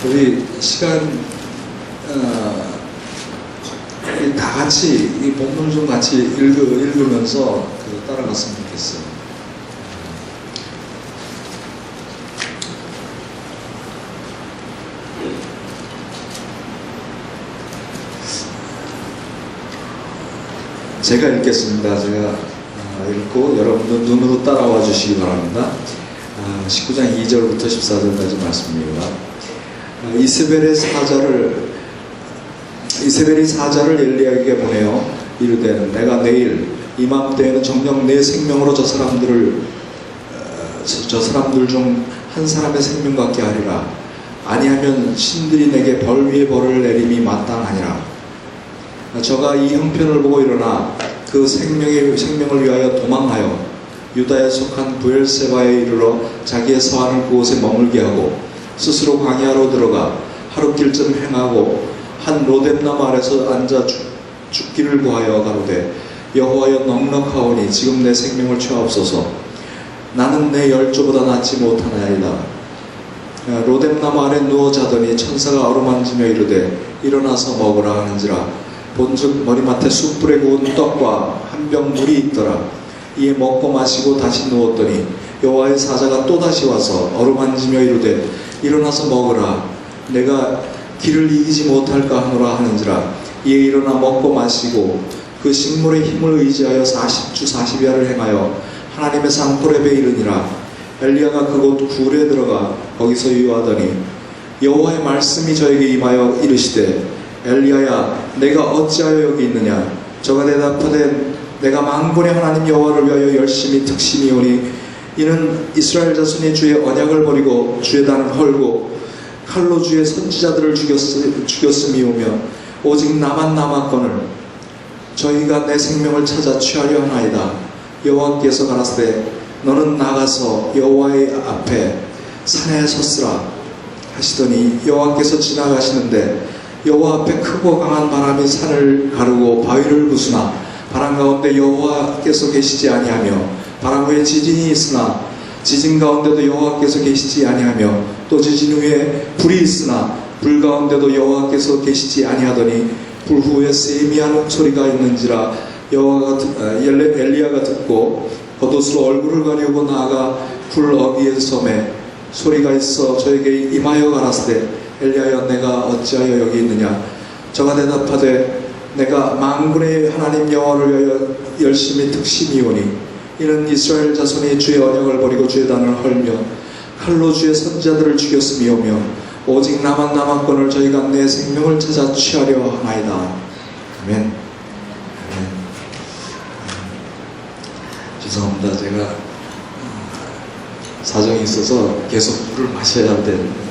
우리 시간 다 같이 이 본문을 좀 같이 읽으면서 따라갔으면 좋겠어요. 제가 읽겠습니다. 제가 읽고 여러분들 눈으로 따라와 주시기 바랍니다. 19장 2절부터 14절까지 말씀입니다. 이세벨이 사자를 엘리야에게 보내어 이르되 내가 내일 이맘때에는 정녕 내 생명으로 저 사람들 중 한 사람의 생명 같게 하리라. 아니하면 신들이 내게 벌 위에 벌을 내림이 마땅하니라. 저가 이 형편을 보고 일어나 그 생명을 위하여 도망하여 유다에 속한 브엘세바에 이르러 자기의 서한을 그곳에 머물게 하고 스스로 광야로 들어가 하룻길쯤 행하고 한 로뎀나무 아래서 앉아 죽기를 구하여 가로되 여호와여 넉넉하오니 지금 내 생명을 취하옵소서. 나는 내 열조보다 낫지 못하나이다. 로뎀나무 아래 누워 자더니 천사가 어루만지며 이르되 일어나서 먹으라 하는지라. 본즉 머리맡에 숯불에 구운 떡과 한 병 물이 있더라. 이에 먹고 마시고 다시 누웠더니 여호와의 사자가 또다시 와서 어루만지며 이르되 일어나서 먹으라. 내가 길을 이기지 못할까 하노라 하는지라. 이에 일어나 먹고 마시고 그 식물의 힘을 의지하여 40주 40야를 행하여 하나님의 산 호렙에 이르니라. 엘리야가 그곳 굴에 들어가 거기서 유하더니 여호와의 말씀이 저에게 임하여 이르시되 엘리야야 내가 어찌하여 여기 있느냐. 저가 대답하되 내가 만군의 하나님 여호와를 위하여 열심히 특심이오니 이는 이스라엘 자손이 주의 언약을 버리고 주의 단을 헐고 칼로 주의 선지자들을 죽였음이오며 오직 나만 남았거늘 저희가 내 생명을 찾아 취하려 하나이다. 여호와께서 가라사대 너는 나가서 여호와의 앞에 산에 섰으라 하시더니 여호와께서 지나가시는데 여호와 앞에 크고 강한 바람이 산을 가르고 바위를 부수나 바람 가운데 여호와께서 계시지 아니하며 바람 후에 지진이 있으나 지진 가운데도 여호와께서 계시지 아니하며 또 지진 후에 불이 있으나 불 가운데도 여호와께서 계시지 아니하더니 불 후에 세미한 소리가 있는지라. 엘리야가 듣고 겉옷으로 얼굴을 가리우고 나아가 불 어귀의 섬에 소리가 있어 저에게 임하여 가라사대 엘리야여 내가 어찌하여 여기 있느냐. 저가 대답하되 내가 만군의 하나님 여호와를 위하여 열심히 특심이오니 이는 이스라엘 자손이 주의 언약을 버리고 주의 단을 헐며 칼로 주의 선지자들을 죽였음이오며 오직 나만 남았거늘 저희가 내 생명을 찾아 취하려 하나이다. 아멘. 죄송합니다. 제가 사정이 있어서 계속 물을 마셔야 되는데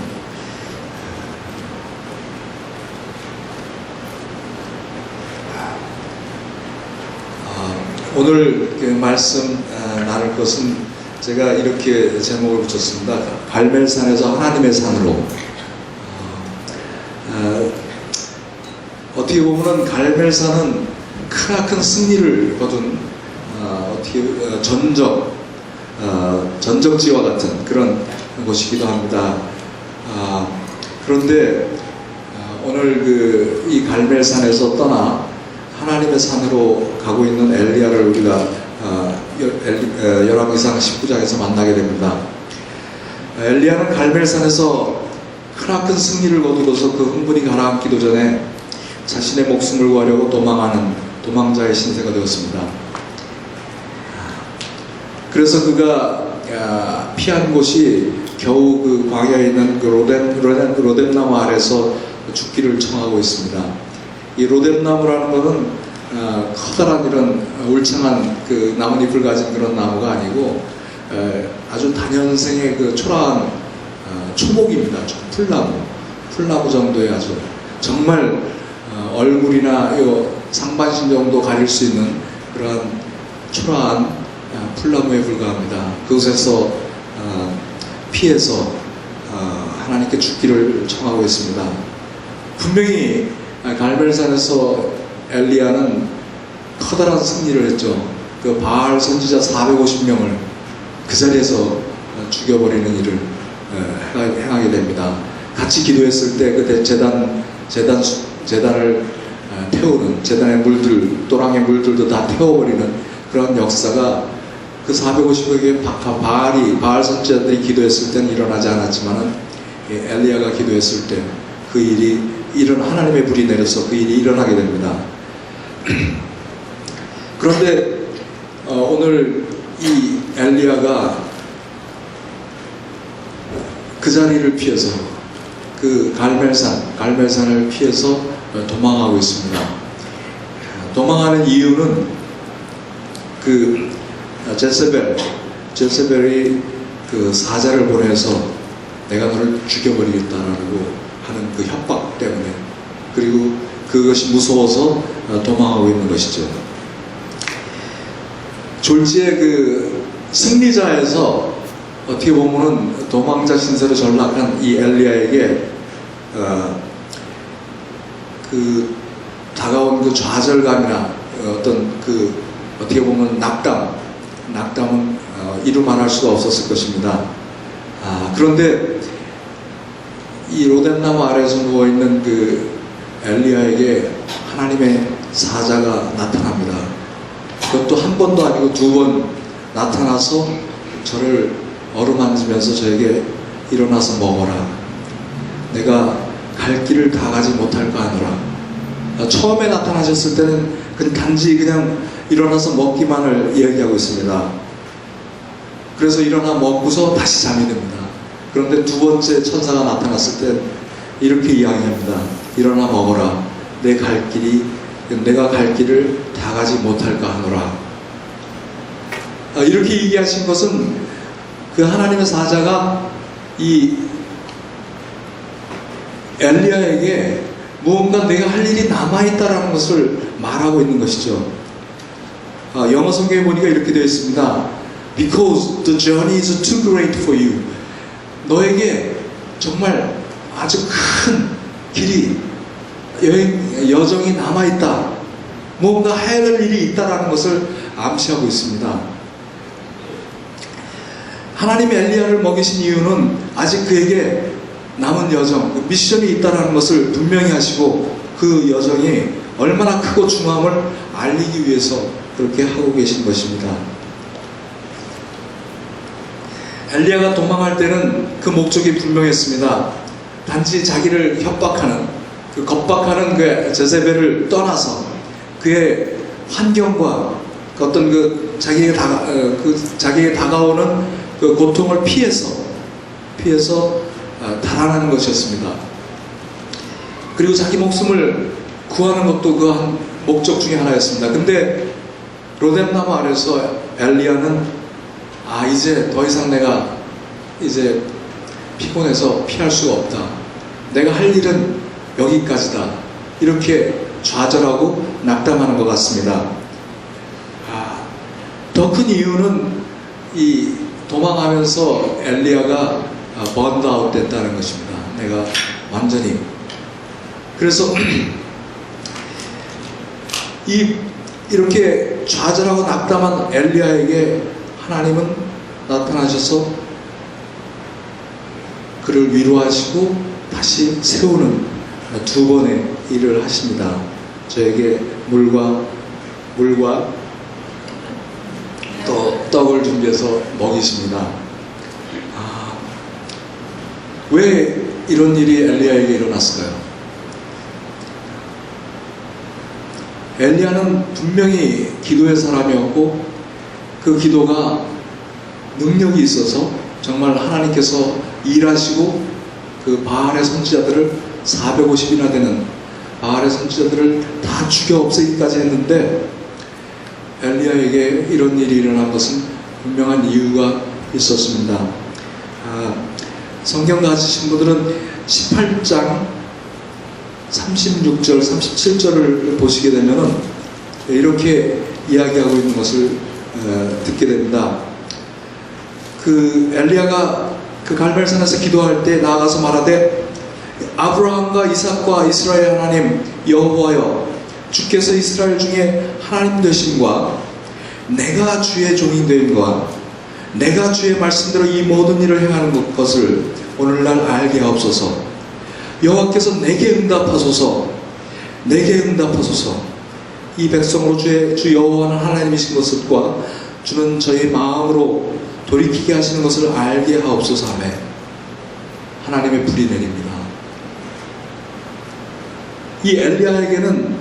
오늘 그 말씀 나눌 것은 제가 이렇게 제목을 붙였습니다. 갈멜산에서 하나님의 산으로. 어떻게 보면 갈멜산은 크나큰 승리를 거둔 전적지와 같은 그런 곳이기도 합니다. 그런데 오늘 이 갈멜산에서 떠나 하나님의 산으로 가고 있는 엘리야를 우리가 열왕기상 19장에서 만나게 됩니다. 엘리야는 갈멜산에서 크나큰 승리를 거두고서 그 흥분이 가라앉기도 전에 자신의 목숨을 구하려고 도망하는 도망자의 신세가 되었습니다. 그래서 그가 피한 곳이 겨우 그 광야에 있는 그 로뎀나무 아래서 죽기를 청하고 있습니다. 이 로뎀나무라는 것은 커다란 이런 울창한 그 나뭇잎을 가진 그런 나무가 아니고 아주 단연생의 그 초라한 초목입니다. 풀나무 정도의 아주 정말 얼굴이나 요 상반신 정도 가릴 수 있는 그런 초라한 풀나무에 불과합니다. 그곳에서 피해서 하나님께 죽기를 청하고 있습니다. 분명히 갈멜산에서 엘리야는 커다란 승리를 했죠. 그 바알 선지자 450명을 그 자리에서 죽여버리는 일을 행하게 됩니다. 같이 기도했을 때 그 재단을 태우는, 재단의 물들, 또랑의 물들도 다 태워버리는 그런 역사가 그 450여 개의 바알 선지자들이 기도했을 때는 일어나지 않았지만은 엘리야가 기도했을 때 그 일이 하나님의 불이 내려서 그 일이 일어나게 됩니다. 그런데 오늘 이 엘리야가 그 자리를 피해서 그 갈멜산을 피해서 도망하고 있습니다. 도망하는 이유는 그 제세벨이 그 사자를 보내서 내가 너를 죽여버리겠다라고 하는 그 협박 때문에, 그리고 그것이 무서워서 도망하고 있는 것이죠. 졸지의 그 승리자에서 어떻게 보면은 도망자 신세로 전락한 이 엘리야에게 그 다가온 그 좌절감이나 어떤 그 어떻게 보면 낙담은 이루 말할 수가 없었을 것입니다. 그런데 이 로뎀나무 아래에서 누워있는 그 엘리야에게 하나님의 사자가 나타납니다. 그것도 한 번도 아니고 2번 나타나서 저를 어루만지면서 저에게 일어나서 먹어라. 내가 갈 길을 다 가지 못할까 하노라. 처음에 나타나셨을 때는 단지 그냥 일어나서 먹기만을 이야기하고 있습니다. 그래서 일어나 먹고서 다시 잠이 듭니다. 그런데 2번째 천사가 나타났을 때 이렇게 이야기합니다. 일어나 먹어라. 내가 갈 길을 다 가지 못할까 하노라. 이렇게 얘기하신 것은 그 하나님의 사자가 이 엘리야에게 무언가 내가 할 일이 남아있다라는 것을 말하고 있는 것이죠. 영어 성경에 보니까 이렇게 되어 있습니다. Because the journey is too great for you. 너에게 정말 아주 큰 길이, 여정이 남아있다. 뭔가 해야 될 일이 있다라는 것을 암시하고 있습니다. 하나님이 엘리야를 먹이신 이유는 아직 그에게 남은 여정, 미션이 있다는 것을 분명히 하시고 그 여정이 얼마나 크고 중요함을 알리기 위해서 그렇게 하고 계신 것입니다. 엘리야가 도망할 때는 그 목적이 분명했습니다. 단지 자기를 협박하는, 그 겁박하는 그 제세벨을 떠나서 그의 환경과 어떤 자기에게 다가오는 그 고통을 피해서 달아나는 것이었습니다. 그리고 자기 목숨을 구하는 것도 그 한 목적 중에 하나였습니다. 근데 로뎀나무 아래서 엘리야는 이제 더 이상 내가 이제 피곤해서 피할 수가 없다. 내가 할 일은 여기까지다. 이렇게 좌절하고 낙담하는 것 같습니다. 더 큰 이유는 이 도망하면서 엘리야가 번드아웃 됐다는 것입니다. 내가 완전히. 그래서 이렇게 좌절하고 낙담한 엘리야에게 하나님은 나타나셔서 그를 위로하시고 다시 세우는 2번의 일을 하십니다. 저에게 물과 떡을 준비해서 먹이십니다. 왜 이런 일이 엘리야에게 일어났을까요? 엘리야는 분명히 기도의 사람이었고 그 기도가 능력이 있어서 정말 하나님께서 일하시고 그 바알의 선지자들을 450이나 되는 바알의 선지자들을 다 죽여 없애기까지 했는데 엘리야에게 이런 일이 일어난 것은 분명한 이유가 있었습니다. 성경 가지신 분들은 18장 36절, 37절을 보시게 되면 이렇게 이야기하고 있는 것을 듣게 됩니다. 그 엘리야가 그 갈멜산에서 기도할 때 나아가서 말하되 아브라함과 이삭과 이스라엘 하나님 여호와여, 주께서 이스라엘 중에 하나님 되심과 내가 주의 종이 됨과 내가 주의 말씀대로 이 모든 일을 행하는 것을 오늘날 알게 하옵소서. 여호와께서 내게 응답하소서, 내게 응답하소서. 이 백성으로 주 여호와는 하나님이신 것과 주는 저희 마음으로 돌이키게 하시는 것을 알게 하옵소서 하매 하나님의 불이 내립니다. 이 엘리야에게는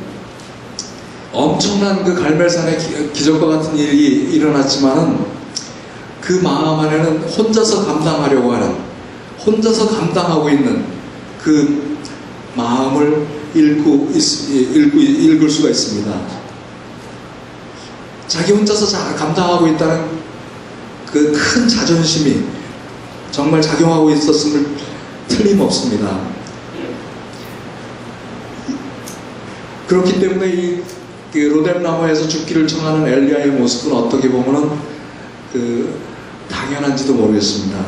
엄청난 그 갈멜산의 기적과 같은 일이 일어났지만은 그 마음 안에는 혼자서 감당하려고 하는, 혼자서 감당하고 있는 그 마음을 읽을 수가 있습니다. 자기 혼자서 잘 감당하고 있다는 그 큰 자존심이 정말 작용하고 있었음을 틀림없습니다. 그렇기 때문에 이 로뎀나무에서 죽기를 청하는 엘리야의 모습은 어떻게 보면은 당연한지도 모르겠습니다.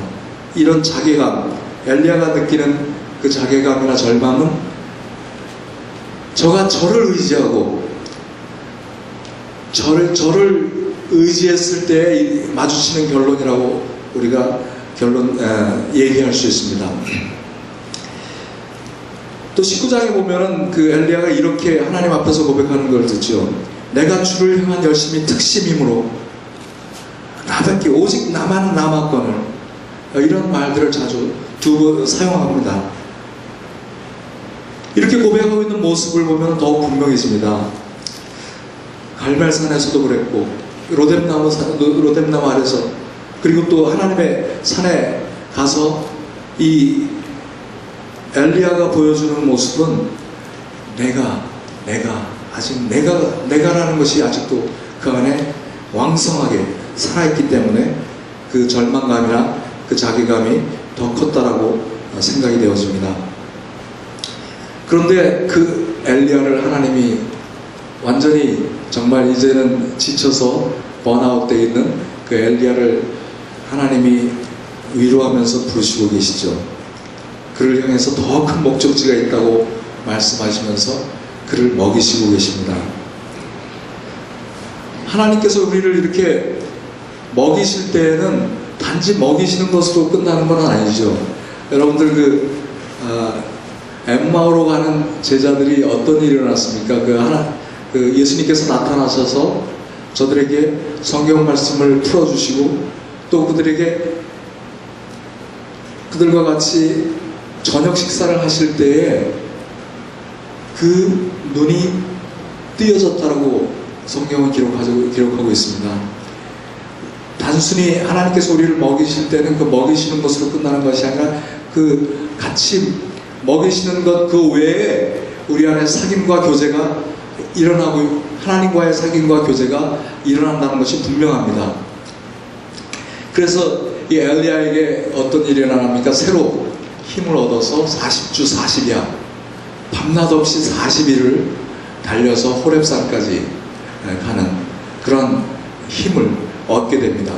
이런 자괴감, 엘리야가 느끼는 그 자괴감이나 절망은 저가 저를 의지하고 저를 의지했을 때 마주치는 결론이라고 우리가 얘기할 수 있습니다. 또 19장에 보면은 그 엘리야가 이렇게 하나님 앞에서 고백하는 걸 듣죠. 내가 주를 향한 열심이 특심이므로 나밖에 오직 나만 남았거늘, 이런 말들을 자주 사용합니다. 이렇게 고백하고 있는 모습을 보면 더욱 분명해집니다. 갈멜산에서도 그랬고 로뎀나무 아래서, 그리고 또 하나님의 산에 가서 이 엘리야가 보여주는 모습은 내가라는 것이 아직도 그 안에 왕성하게 살아있기 때문에 그 절망감이나 그 자괴감이 더 컸다라고 생각이 되어집니다. 그런데 그 엘리야를 하나님이 완전히 정말 이제는 지쳐서 번아웃되어 있는 그 엘리야를 하나님이 위로하면서 부르시고 계시죠. 그를 향해서 더 큰 목적지가 있다고 말씀하시면서 그를 먹이시고 계십니다. 하나님께서 우리를 이렇게 먹이실 때에는 단지 먹이시는 것으로 끝나는 건 아니죠. 여러분들 엠마오로 가는 제자들이 어떤 일이 일어났습니까? 예수님께서 나타나셔서 저들에게 성경 말씀을 풀어주시고 또 그들과 같이 저녁 식사를 하실 때에 그 눈이 띄어졌다라고 성경은 기록하고 있습니다. 단순히 하나님께서 우리를 먹이실 때는 그 먹이시는 것으로 끝나는 것이 아니라 그 같이 먹이시는 것 그 외에 우리 안에 사귐과 교제가 일어나고, 하나님과의 사귐과 교제가 일어난다는 것이 분명합니다. 그래서 이 엘리야에게 어떤 일이 일어납니까? 새로 힘을 얻어서 40주 40야 밤낮 없이 40일을 달려서 호렙산까지 가는 그런 힘을 얻게 됩니다.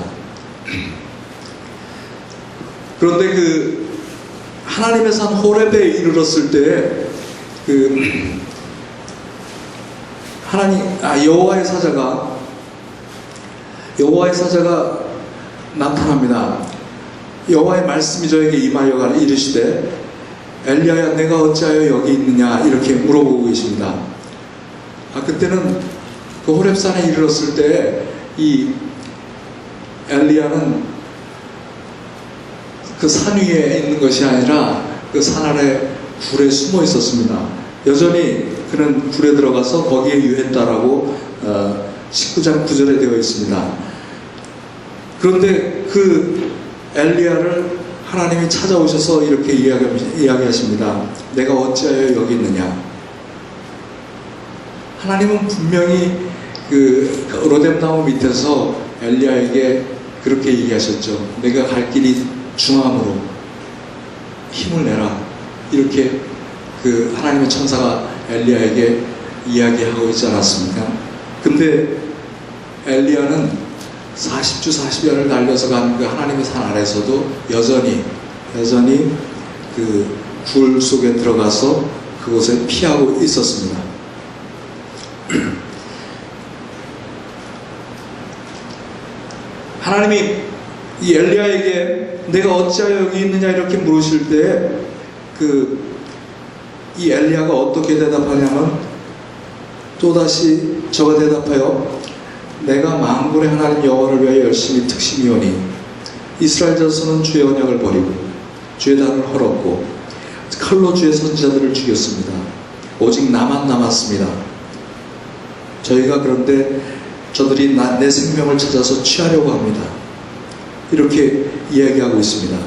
그런데 그 하나님의 산 호렙에 이르렀을 때 여호와의 사자가 나타납니다. 여호와의 말씀이 저에게 임하여 가라 이르시되 엘리야야 내가 어찌하여 여기 있느냐 이렇게 물어보고 계십니다. 그때는 그 호렙산에 이르렀을 때 이 엘리야는 그 산 위에 있는 것이 아니라 그 산 아래 굴에 숨어 있었습니다. 여전히 그는 굴에 들어가서 거기에 유했다라고 19장 9절에 되어 있습니다. 그런데 그 엘리야를 하나님이 찾아오셔서 이렇게 이야기하십니다. 내가 어찌하여 여기 있느냐. 하나님은 분명히 그 로뎀나무 밑에서 엘리야에게 그렇게 얘기하셨죠. 내가 갈 길이 중함으로 힘을 내라. 이렇게 그 하나님의 천사가 엘리야에게 이야기하고 있지 않았습니까? 근데 엘리야는 40주 40여를 달려서 간 그 하나님의 산 아래서도 여전히 그 굴 속에 들어가서 그곳에 피하고 있었습니다. 하나님이 이 엘리야에게 내가 어찌하여 여기 있느냐 이렇게 물으실 때 그 이 엘리야가 어떻게 대답하냐면 또다시 저가 대답하여 내가 만군의 하나님 여호와를 위하여 열심히 특심이오니 이스라엘 자손은 주의 언약을 버리고 주의 단을 헐었고 칼로 주의 선지자들을 죽였습니다. 오직 나만 남았습니다. 저희가 그런데 저들이 내 생명을 찾아서 취하려고 합니다. 이렇게 이야기하고 있습니다.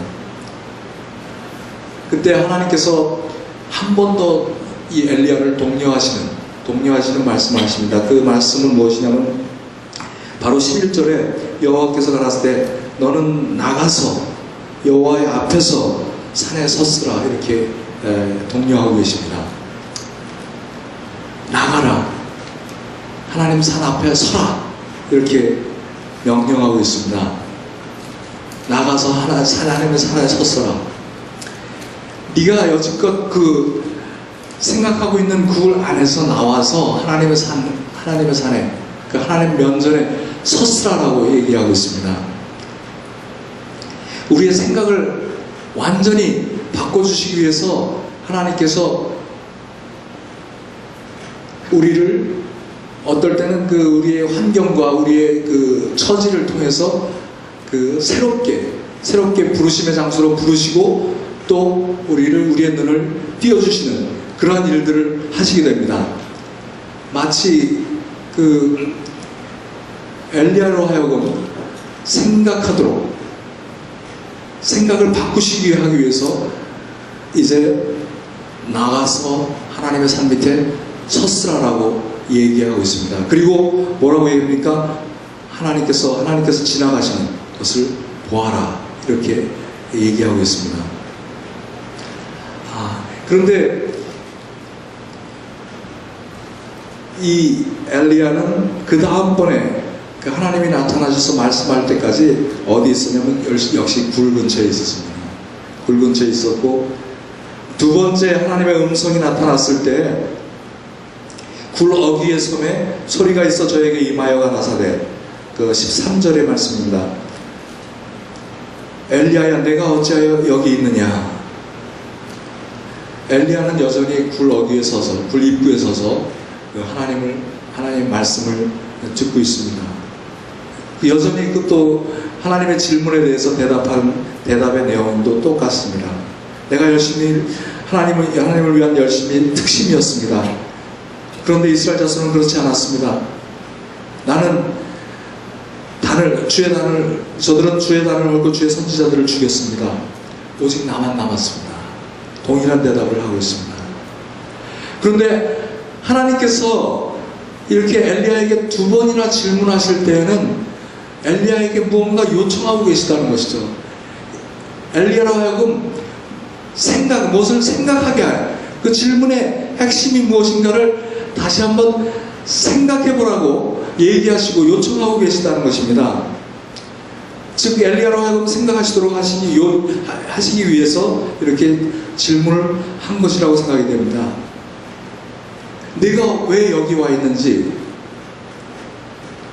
그때 하나님께서 한 번 더 이 엘리야를 독려하시는 말씀을 하십니다. 그 말씀은 무엇이냐면 바로 11절에 여호와께서 가라사대 때 너는 나가서 여호와의 앞에서 산에 섰으라 이렇게 독려하고 계십니다. 나가라, 하나님 산 앞에 서라 이렇게 명령하고 있습니다. 나가서 하나님의 산에 섰어라. 네가 여지껏 생각하고 있는 굴 안에서 나와서 하나님의 산에 그 하나님 면전에 섰으라라고 얘기하고 있습니다. 우리의 생각을 완전히 바꿔주시기 위해서 하나님께서 우리를 어떨 때는 우리의 환경과 우리의 처지를 통해서 새롭게 부르심의 장소로 부르시고 또 우리의 눈을 띄워주시는 그러한 일들을 하시게 됩니다. 마치 엘리야로 하여금 생각을 바꾸시기 하기 위해서 이제 나가서 하나님의 산 밑에 섰으라라고 얘기하고 있습니다. 그리고 뭐라고 얘기합니까? 하나님께서 지나가시는 것을 보아라 이렇게 얘기하고 있습니다. 그런데 이 엘리야는 그 다음번에 하나님이 나타나셔서 말씀할 때까지 어디 있었냐면 역시 굴 근처에 있었습니다. 굴 근처에 있었고 두 번째 하나님의 음성이 나타났을 때 굴 어귀의 섬에 소리가 있어 저에게 임하여가 나사대 13절의 말씀입니다. 엘리야야 내가 어찌하여 여기 있느냐. 엘리야는 여전히 굴 어귀에 서서 굴 입구에 서서 하나님 말씀을 듣고 있습니다. 여전히 또 하나님의 질문에 대해서 대답의 내용도 똑같습니다. 내가 열심히 하나님을 위한 열심히 특심이었습니다. 그런데 이스라엘 자손은 그렇지 않았습니다. 저들은 주의 단을 헐고 주의 선지자들을 죽였습니다. 오직 나만 남았습니다. 동일한 대답을 하고 있습니다. 그런데 하나님께서 이렇게 엘리야에게 두 번이나 질문하실 때에는 엘리야에게 무언가 요청하고 계시다는 것이죠. 엘리야로 하여금 무엇을 생각하게 할 그 질문의 핵심이 무엇인가를 다시 한번 생각해 보라고 얘기하시고 요청하고 계시다는 것입니다. 즉 엘리야로 하여금 생각하시도록 하시기 위해서 이렇게 질문을 한 것이라고 생각이 됩니다. 네가 왜 여기 와 있는지,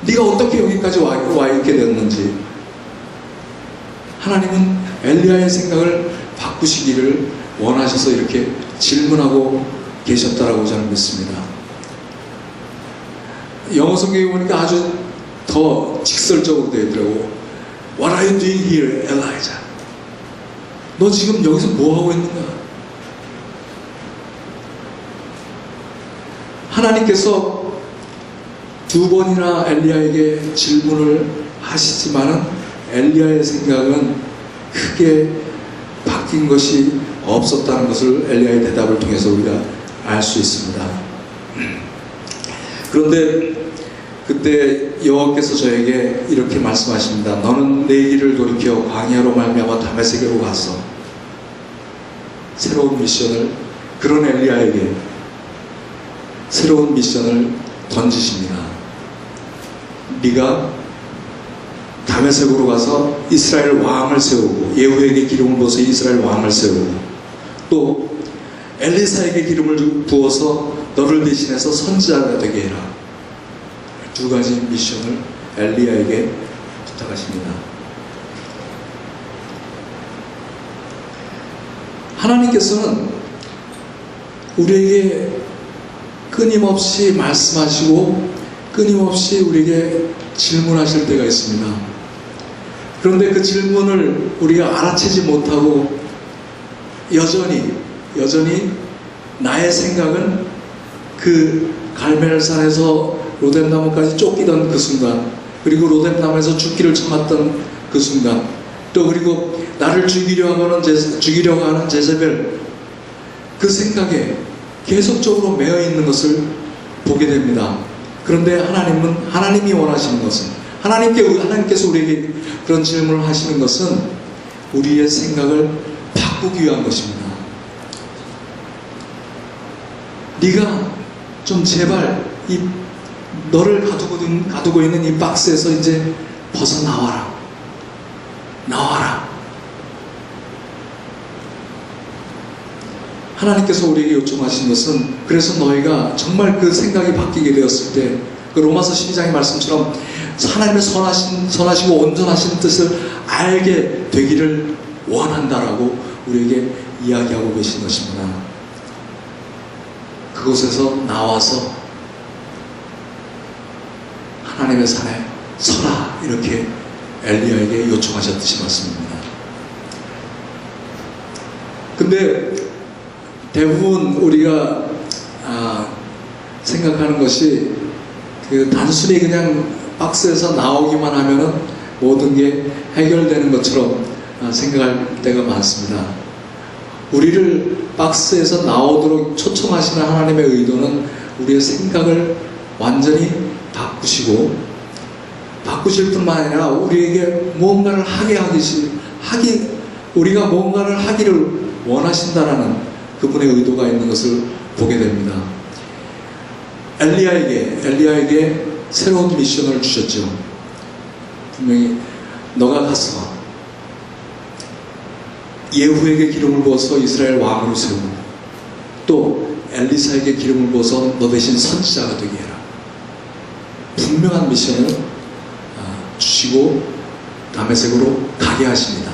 네가 어떻게 여기까지 와 있게 됐는지, 하나님은 엘리야의 생각을 바꾸시기를 원하셔서 이렇게 질문하고 계셨다라고 저는 믿습니다. 영어 성경에 보니까 아주 더 직설적으로 되어 있더라고. What are you doing here, Elijah? 너 지금 여기서 뭐 하고 있는가? 하나님께서 두 번이나 엘리야에게 질문을 하시지만은 엘리야의 생각은 크게 바뀐 것이 없었다는 것을 엘리야의 대답을 통해서 우리가 알 수 있습니다. 그런데 그때 여호와께서 저에게 이렇게 말씀하십니다. 너는 내 길을 돌이켜 광야로 말미암아 다메섹으로 가서 새로운 미션을, 그런 엘리야에게 새로운 미션을 던지십니다. 네가 다메섹으로 가서 이스라엘 왕을 세우고, 예후에게 기름을 부어서 이스라엘 왕을 세우고, 또 엘리사에게 기름을 부어서 너를 대신해서 선지자가 되게 해라. 두 가지 미션을 엘리야에게 부탁하십니다. 하나님께서는 우리에게 끊임없이 말씀하시고 끊임없이 우리에게 질문하실 때가 있습니다. 그런데 그 질문을 우리가 알아채지 못하고 여전히 나의 생각은 그 갈멜산에서 로뎀나무까지 쫓기던 그 순간, 그리고 로뎀나무에서 죽기를 참았던 그 순간, 또 그리고 나를 죽이려고 하는 제자벨, 그 생각에 계속적으로 매여 있는 것을 보게 됩니다. 그런데 하나님이 원하시는 것은, 하나님께서 우리에게 그런 질문을 하시는 것은 우리의 생각을 바꾸기 위한 것입니다. 네가 좀 제발 너를 가두고 있는 이 박스에서 이제 벗어나와라. 나와라. 하나님께서 우리에게 요청하신 것은, 그래서 너희가 정말 그 생각이 바뀌게 되었을 때, 그 로마서 12장의 말씀처럼 하나님의 선하시고 온전하신 뜻을 알게 되기를 원한다라고 우리에게 이야기하고 계신 것입니다. 그곳에서 나와서 하나님의 산에 서라, 이렇게 엘리야에게 요청하셨듯이 맞습니다. 근데 대부분 우리가 생각하는 것이 단순히 그냥 박스에서 나오기만 하면은 모든 게 해결되는 것처럼 생각할 때가 많습니다. 우리를 박스에서 나오도록 초청하시는 하나님의 의도는 우리의 생각을 완전히 바꾸실 뿐만 아니라 우리에게 무언가를 우리가 무언가를 하기를 원하신다라는 그분의 의도가 있는 것을 보게 됩니다. 엘리야에게 새로운 미션을 주셨죠. 분명히 너가 가서 예후에게 기름을 부어서 이스라엘 왕으로 세우고, 또 엘리사에게 기름을 부어서 너 대신 선지자가 되게 해라. 분명한 미션을 주시고 다메섹으로 가게 하십니다.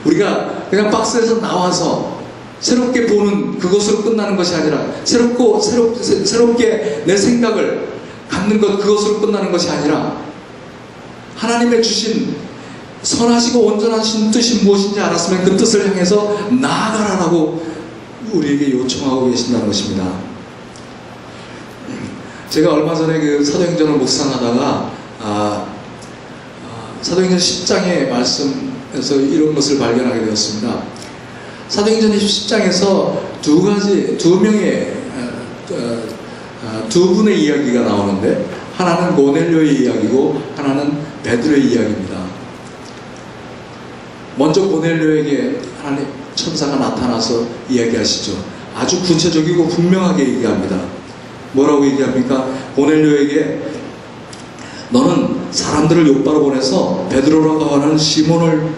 우리가 그냥 박스에서 나와서 새롭게 보는 그것으로 끝나는 것이 아니라, 새롭게 내 생각을 갖는 것, 그것으로 끝나는 것이 아니라, 하나님의 주신 선하시고 온전하신 뜻이 무엇인지 알았으면 그 뜻을 향해서 나아가라라고 우리에게 요청하고 계신다는 것입니다. 제가 얼마 전에 그 사도행전을 묵상하다가 사도행전 10장의 말씀에서 이런 것을 발견하게 되었습니다. 사도행전 10장에서 두 분의 이야기가 나오는데, 하나는 고넬료의 이야기고 하나는 베드로의 이야기입니다. 먼저 고넬료에게 하나님 천사가 나타나서 이야기하시죠. 아주 구체적이고 분명하게 얘기합니다. 뭐라고 얘기합니까? 고넬료에게 너는 사람들을 욥바로 보내서 베드로라고 하는 시몬을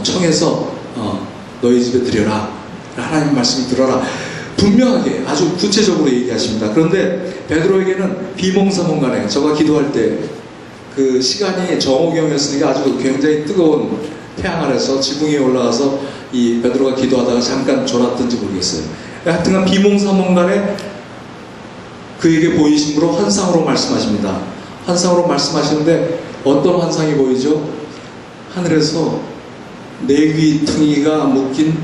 청해서 너희 집에 들여라. 하나님 말씀을 들어라. 분명하게 아주 구체적으로 얘기하십니다. 그런데 베드로에게는 비몽사몽간에, 저가 기도할 때 그 시간이 정오경이었으니까 아주 굉장히 뜨거운 태양 아래서 지붕 위에 올라가서 이 베드로가 기도하다가 잠깐 졸았던지 모르겠어요. 하여튼간 비몽사몽간에 그에게 보이심으로 환상으로 말씀하십니다. 환상으로 말씀하시는데 어떤 환상이 보이죠? 하늘에서 내귀퉁이가 묶인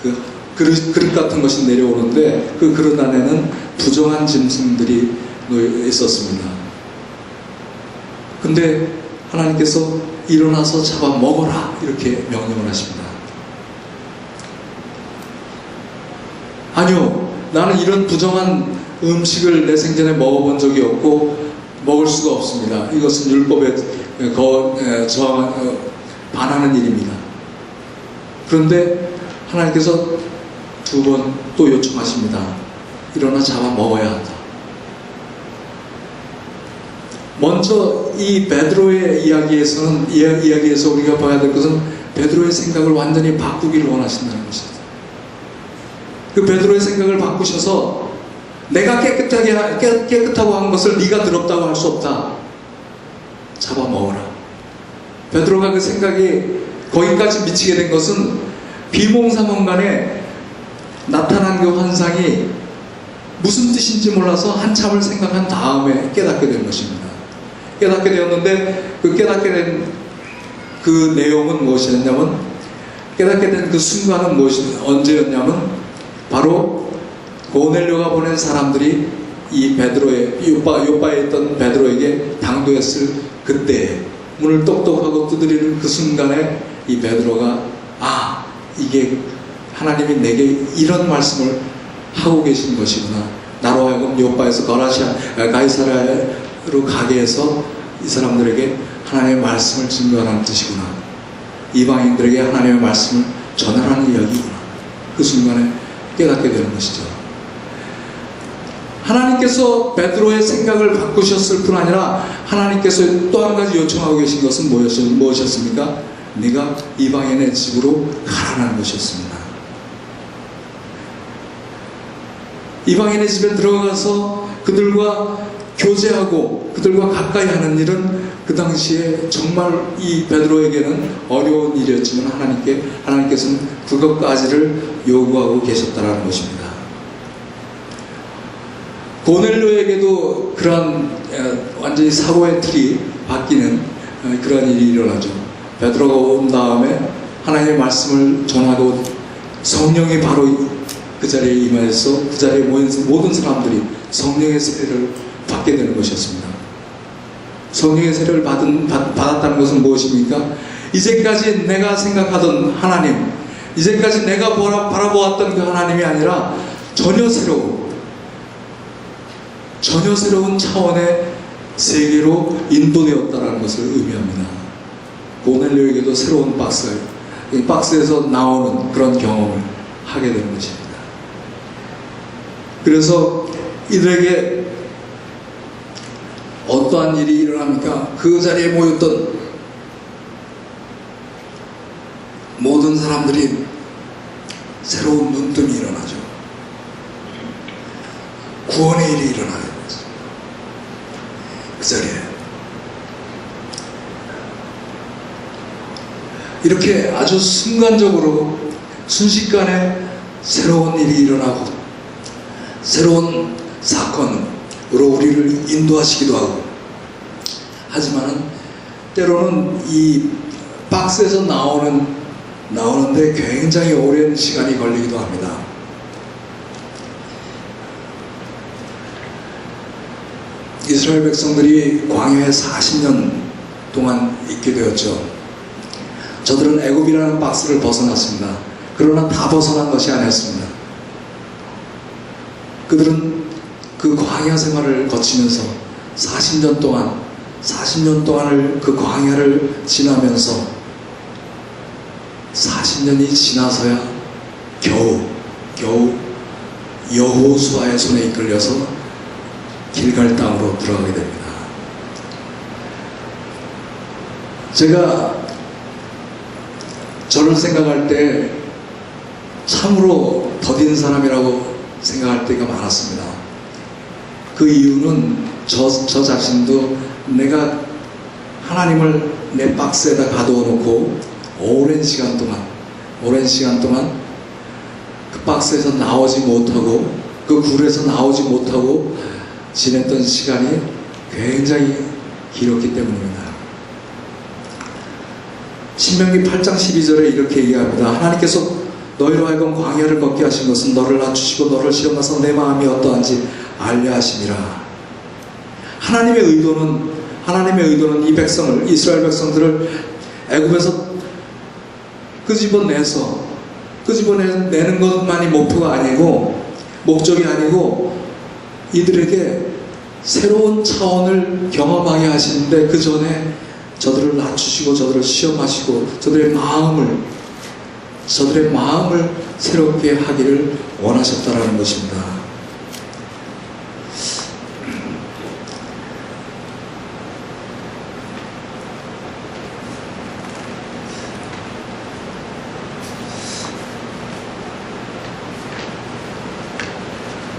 그 그릇 같은 것이 내려오는데, 그 그릇 안에는 부정한 짐승들이 있었습니다. 근데 하나님께서 일어나서 잡아 먹어라, 이렇게 명령을 하십니다. 아니요, 나는 이런 부정한 음식을 내 생전에 먹어본 적이 없고 먹을 수가 없습니다. 이것은 율법에 반하는 일입니다. 그런데 하나님께서 두 번 또 요청하십니다. 일어나 잡아 먹어야 한다. 먼저 이 베드로의 이야기에서 우리가 봐야 될 것은 베드로의 생각을 완전히 바꾸기를 원하신다는 것입니다. 그 베드로의 생각을 바꾸셔서 내가 깨끗하고 한 것을 네가 더럽다고 할 수 없다. 잡아먹어라. 베드로가 그 생각이 거기까지 미치게 된 것은 비몽사몽간에 나타난 나타난 그 환상이 무슨 뜻인지 몰라서 한참을 생각한 다음에 깨닫게 된 것입니다. 깨닫게 되었는데 그 깨닫게 된 그 내용은 무엇이었냐면, 깨닫게 된 그 순간은 언제였냐면 바로 고넬료가 보낸 사람들이 이 베드로의 요빠에 있던 베드로에게 당도했을 그때 문을 똑똑하고 두드리는 그 순간에 이 베드로가 이게 하나님이 내게 이런 말씀을 하고 계신 것이구나. 나로 하여금 요빠에서 가이사랴로 가게 해서 이 사람들에게 하나님의 말씀을 증거하는 뜻이구나. 이방인들에게 하나님의 말씀을 전하라는 이야기구나. 그 순간에 깨닫게 되는 것이죠. 하나님께서 베드로의 생각을 바꾸셨을 뿐 아니라 하나님께서 또 한 가지 요청하고 계신 것은 무엇이었습니까? 네가 이방인의 집으로 가라는 것이었습니다. 이방인의 집에 들어가서 그들과 교제하고 그들과 가까이 하는 일은 그 당시에 정말 이 베드로에게는 어려운 일이었지만 하나님께서는 그것까지를 요구하고 계셨다는 것입니다. 고넬료에게도 그러한 완전히 사고의 틀이 바뀌는 그런 일이 일어나죠. 베드로가 온 다음에 하나님의 말씀을 전하고 성령이 바로 그 자리에 임하여서 그 자리에 모인 모든 사람들이 성령의 세례를 받게 되는 것이었습니다. 성령의 세례를 받았다는 것은 무엇입니까? 이제까지 내가 생각하던 하나님, 이제까지 내가 바라보았던 그 하나님이 아니라 전혀 새로운 차원의 세계로 인도되었다는 것을 의미합니다. 고넬료에게도 새로운 박스에서 나오는 그런 경험을 하게 되는 것입니다. 그래서 이들에게 어떠한 일이 일어납니까? 그 자리에 모였던 모든 사람들이 새로운 눈뜸이 일어나죠. 구원의 일이 일어나는 거죠. 그 자리에 이렇게 아주 순간적으로 순식간에 새로운 일이 일어나고 새로운 사건으로 우리를 인도하시기도 하고, 하지만은 때로는 이 박스에서 나오는데 굉장히 오랜 시간이 걸리기도 합니다. 이스라엘 백성들이 광야에 40년 동안 있게 되었죠. 저들은 애굽이라는 박스를 벗어났습니다. 그러나 다 벗어난 것이 아니었습니다. 그들은 그 광야 생활을 거치면서 40년 동안을 그 광야를 지나면서 40년이 지나서야 겨우 여호수아의 손에 이끌려서 길갈 땅으로 들어가게 됩니다. 제가 저를 생각할 때 참으로 더딘 사람이라고 생각할 때가 많았습니다. 그 이유는 저 자신도 내가 하나님을 내 박스에다 가두어 놓고 오랜 시간 동안 그 박스에서 나오지 못하고 그 굴에서 나오지 못하고 지냈던 시간이 굉장히 길었기 때문입니다. 신명기 8장 12절에 이렇게 얘기합니다. 하나님께서 너희로 하여금 광야를 걷게 하신 것은 너를 낮추시고 너를 시험하사 내 마음이 어떠한지 알려 하심이라. 하나님의 의도는 이 백성을, 이스라엘 백성들을 애굽에서 끄집어내는 것만이 목적이 아니고 이들에게 새로운 차원을 경험하게 하시는데, 그 전에 저들을 낮추시고 저들을 시험하시고 저들의 마음을 새롭게 하기를 원하셨다라는 것입니다.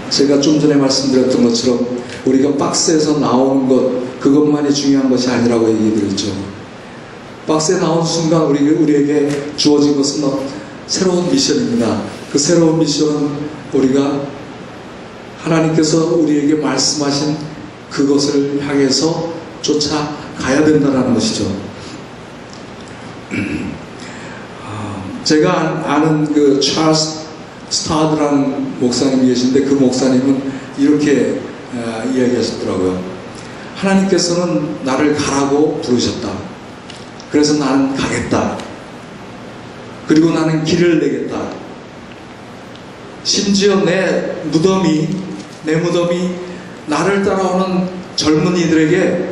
제가 좀 전에 말씀드렸던 것처럼 우리가 박스에서 나오는 그것만이 중요한 것이 아니라고 얘기드렸죠. 박스에 나온 순간 우리에게 주어진 것은 새로운 미션입니다. 그 새로운 미션은 우리가 하나님께서 우리에게 말씀하신 그것을 향해서 쫓아가야 된다는 것이죠. 제가 아는 그 찰스 스타드라는 목사님이 계신데, 그 목사님은 이렇게 이야기하셨더라고요. 하나님께서는 나를 가라고 부르셨다. 그래서 나는 가겠다. 그리고 나는 길을 내겠다. 심지어 내 무덤이 나를 따라오는 젊은이들에게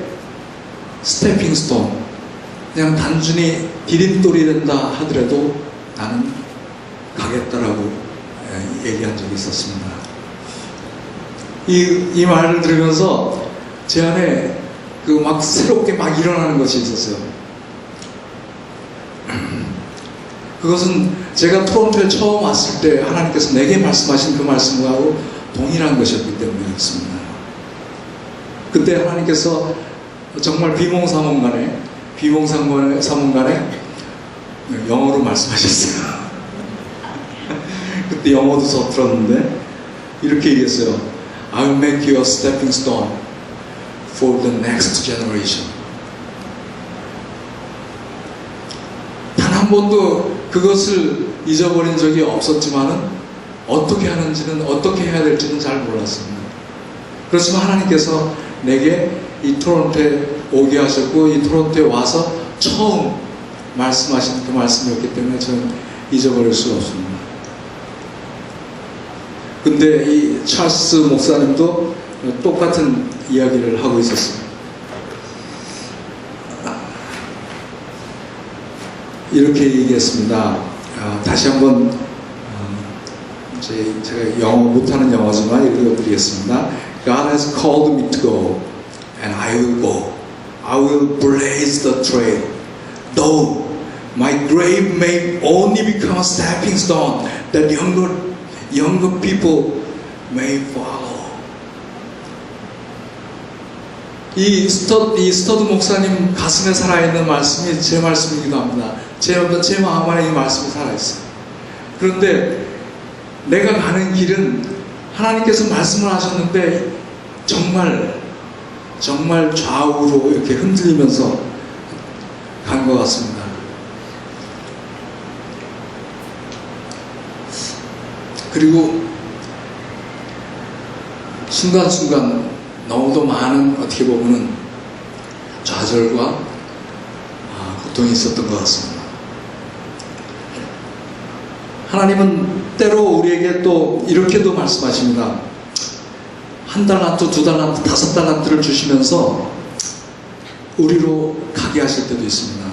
스태핑 스톤, 그냥 단순히 디딤돌이 된다 하더라도 나는 가겠다라고 얘기한 적이 있었습니다. 이 말을 들으면서 제 안에 그 막 새롭게 막 일어나는 것이 있었어요. 그것은 제가 토론토에 처음 왔을 때 하나님께서 내게 말씀하신 그 말씀하고 동일한 것이었기 때문이었습니다. 그때 하나님께서 정말 비몽사몽간에 영어로 말씀하셨어요. 그때 영어도 서툴었는데 이렇게 얘기했어요. I'll make you a stepping stone for the next generation. 단 한 번도 그것을 잊어버린 적이 없었지만은 어떻게 하는지는, 어떻게 해야 될지는 잘 몰랐습니다. 그렇지만 하나님께서 내게 이 토론토에 오게 하셨고, 이 토론토에 와서 처음 말씀하신 그 말씀이었기 때문에 저는 잊어버릴 수가 없습니다. 근데 이 찰스 목사님도 똑같은 이야기를 하고 있었어요. 이렇게 얘기했습니다. 다시 한번 제가 영어 못하는 영어지만 읽어드리겠습니다. God has called me to go, and I will go. I will blaze the trail. Though my grave may only become a stepping stone, that younger people may follow. 이 스터드 목사님 가슴에 살아있는 말씀이 제 말씀이기도 합니다. 제 마음 안에 이 말씀이 살아있어요. 그런데 내가 가는 길은 하나님께서 말씀을 하셨는데 정말 좌우로 이렇게 흔들리면서 간 것 같습니다. 그리고 순간순간 너무도 많은, 어떻게 보면은 좌절과 고통이 있었던 것 같습니다. 하나님은 때로 우리에게 또 이렇게도 말씀하십니다. 1달란트, 2달란트, 5달란트를 주시면서 우리로 가게 하실 때도 있습니다.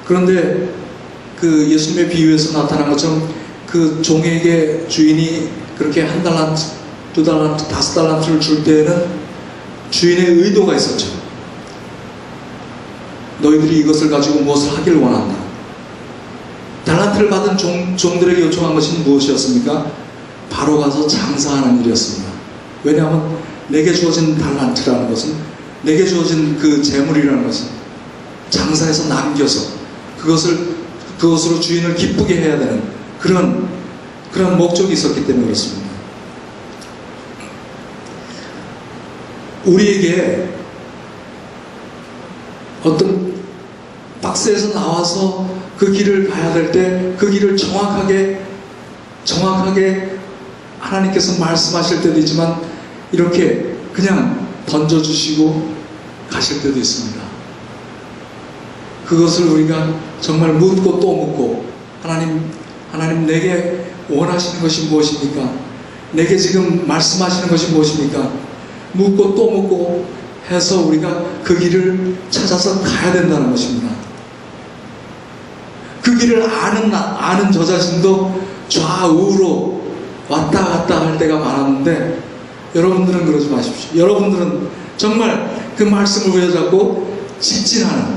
그런데 그 예수님의 비유에서 나타난 것처럼 그 종에게 주인이 그렇게 1달란트, 2달란트, 5달란트를 줄 때에는 주인의 의도가 있었죠. 너희들이 이것을 가지고 무엇을 하길 원한다. 달란트를 받은 종들에게 요청한 것은 무엇이었습니까? 바로 가서 장사하는 일이었습니다. 왜냐하면 내게 주어진 달란트라는 것은, 내게 주어진 그 재물이라는 것은 장사해서 남겨서 그것으로 주인을 기쁘게 해야 되는 그런 목적이 있었기 때문에 그렇습니다. 우리에게 어떤 박스에서 나와서 그 길을 가야 될 때 그 길을 정확하게 하나님께서 말씀하실 때도 있지만 이렇게 그냥 던져주시고 가실 때도 있습니다. 그것을 우리가 정말 묻고 또 묻고, 하나님 내게 원하시는 것이 무엇입니까? 내게 지금 말씀하시는 것이 무엇입니까? 묻고 또 묻고 해서 우리가 그 길을 찾아서 가야 된다는 것입니다. 그 길을 아는 저 자신도 좌우로 왔다 갔다 할 때가 많았는데, 여러분들은 그러지 마십시오. 여러분들은 정말 그 말씀을 부여잡고 직진하는,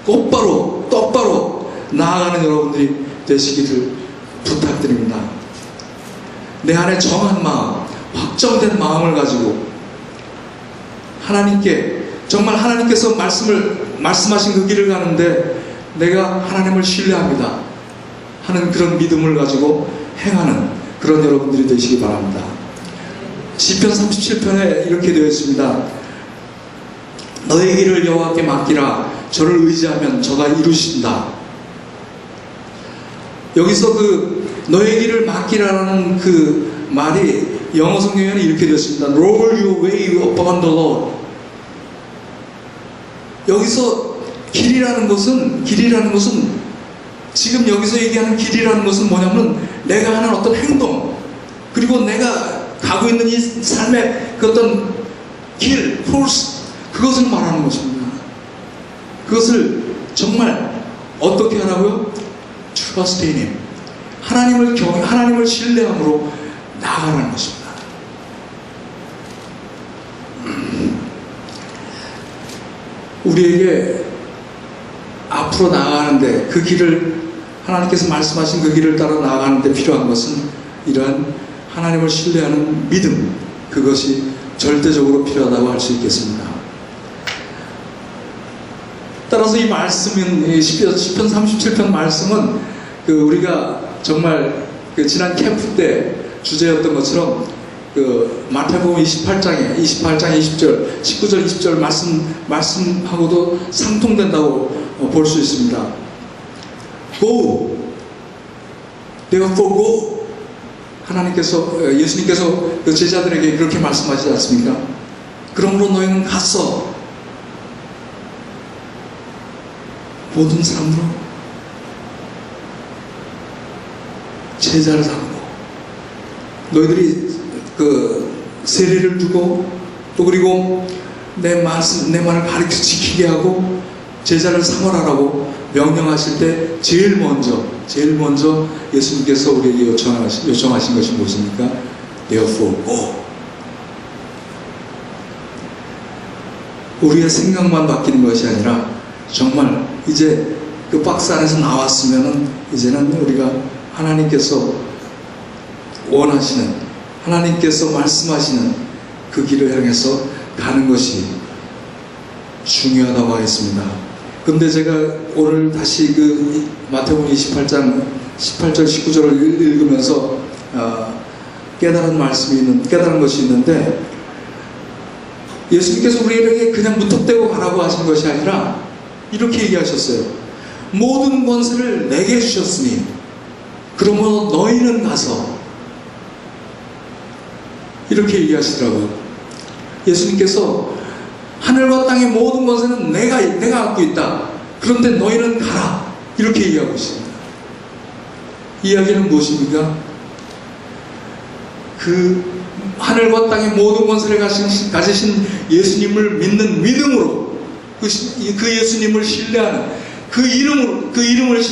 똑바로 나아가는 여러분들이 되시기를 부탁드립니다. 내 안에 정한 마음, 확정된 마음을 가지고 하나님께, 정말 하나님께서 말씀하신 그 길을 가는데 내가 하나님을 신뢰합니다 하는 그런 믿음을 가지고 행하는 그런 여러분들이 되시기 바랍니다. 시편 37편에 이렇게 되어 있습니다. 너의 길을 여호와께 맡기라. 저를 의지하면 저가 이루신다. 여기서 그 너의 길을 맡기라는 그 말이 영어 성경에는 이렇게 되었습니다. Roll your way upon the Lord. 여기서 길이라는 것은 지금 여기서 얘기하는 길이라는 것은 뭐냐면 내가 하는 어떤 행동, 그리고 내가 가고 있는 이 삶의 그 어떤 길, 코스, 그것을 말하는 것입니다. 그것을 정말 어떻게 하라고요? Trust in Him. 하나님을 신뢰함으로 나아가는 것입니다. 우리에게 앞으로 나아가는데 그 길을 하나님께서 말씀하신 그 길을 따라 나아가는데 필요한 것은 이러한 하나님을 신뢰하는 믿음, 그것이 절대적으로 필요하다고 할 수 있겠습니다. 따라서 이 말씀은 시편 37편 말씀은 우리가 정말 지난 캠프 때 주제였던 것처럼 마태복음 28장에 20절, 19절, 20절 말씀하고도 상통된다고 볼 수 있습니다. Go, therefore go. 예수님께서 그 제자들에게 그렇게 말씀하시지 않습니까? 그러므로 너희는 가서 모든 사람으로 제자를 삼고, 너희들이 세례를 두고, 또 그리고 내 말을 가르쳐 지키게 하고 제자를 삼으라라고 명령하실 때 제일 먼저 예수님께서 우리에게 요청하신 것이 무엇입니까? Therefore go. 우리의 생각만 바뀌는 것이 아니라 정말 이제 그 박스 안에서 나왔으면은 이제는 우리가 하나님께서 원하시는, 하나님께서 말씀하시는 그 길을 향해서 가는 것이 중요하다고 하겠습니다. 근데 제가 오늘 다시 마태복음 28장 18절 19절을 읽으면서 깨달은 것이 있는데, 예수님께서 우리에게 그냥 무턱대고 가라고 하신 것이 아니라 이렇게 얘기하셨어요. 모든 권세를 내게 주셨으니 그러므로 너희는 가서, 이렇게 얘기하시더라고요. 예수님께서 하늘과 땅의 모든 권세는 내가 갖고 있다. 그런데 너희는 가라. 이렇게 얘기하고 있습니다. 이 이야기는 무엇입니까? 그 하늘과 땅의 모든 권세를 가지신 예수님을 믿는 믿음으로, 그 예수님을 신뢰하는, 그 이름을